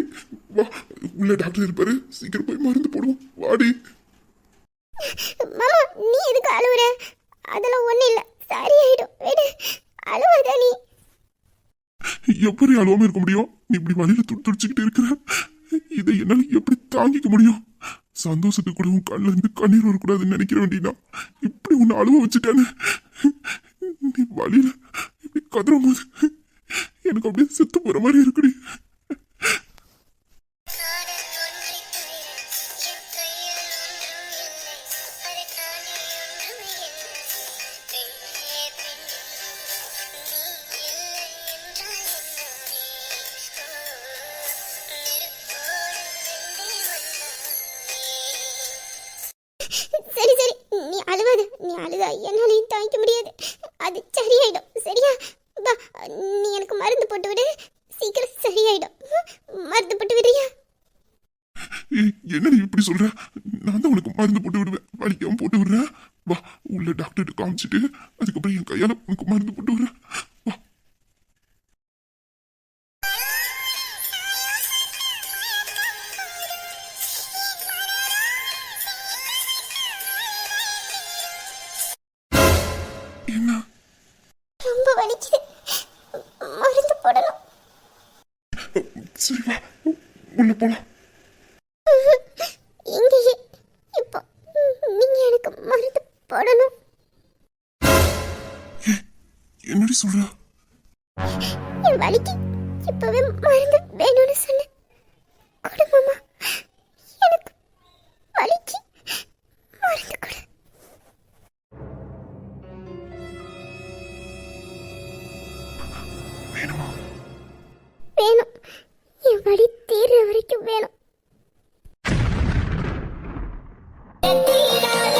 வா, உள்ள டாக்டர் இருப்பாரு, சீக்கிரம் போய் மருந்து போடுவோம். வாடி. மாமா நீ எதுக்கு அழுவுற? அதெல்லாம் ஒண்ணு இல்ல, சரியாயிடும், விடு. அழுவாத நீ. எப்படி அழுவாம இருக்க முடியும்? நீ இப்படி வழியில துடிச்சுக்கிட்டு இருக்கிற, இதை என்னால எப்படி தாங்கிக்க முடியும்? சந்தோஷத்துக்கு கூட உன் கண்ணுல இருந்து கண்ணீர் வரக்கூடாதுன்னு நினைக்கிற வேண்டியதா இப்படி உன்னை அழுவ வச்சுட்டானு. நீ வழியில இப்படி கதறும் போது எனக்கு அப்படியே செத்து போற மாதிரி இருக்குடி. சரி சரி, நீ அழுவாத. நீ அழுதா என்னாலையும் தாங்கிக்க முடியாது. அது சரியாயிடும், சரியா? வா, நீ எனக்கு மருந்து போட்டு விடு, சீக்கிரம் சரியாயிடும். மருந்து போட்டு விடுறியா? என்னடி இப்படி சொல்ற? நான் தான் உனக்கு மருந்து போட்டு விடுவேன், வலிக்காம போட்டு விடுறேன். வா, உள்ள டாக்டர்கிட்ட காமிச்சிட்டு அதுக்கப்புறம் என் கையால உனக்கு மருந்து போட்டு விடுறேன். வா. என்ன? ரொம்ப வலிக்குது, மருந்து போடணும். சரி வா, உள்ள போலாம். இங்கேயே இப்போ நீங்க எனக்கு மருந்து போடணும். என்னடி சொல்ற? என் வலிக்கு இப்பவே மருந்து வேணும்னு சொன்னேன். கொடு மாமா, எனக்கு வலிக்கு மருந்து கொடு. வேணுமா? வேணும், என் வலி தீர்ற வரைக்கும் வேணும். தீராத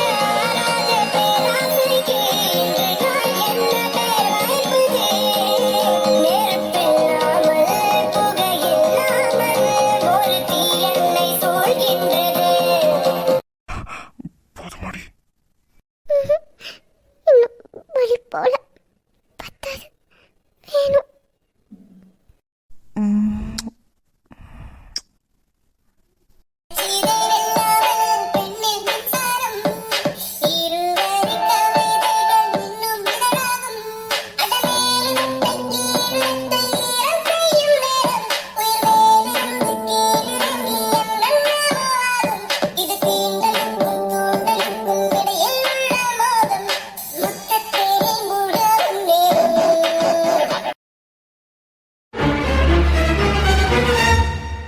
பேராசைக்கு இன்று போல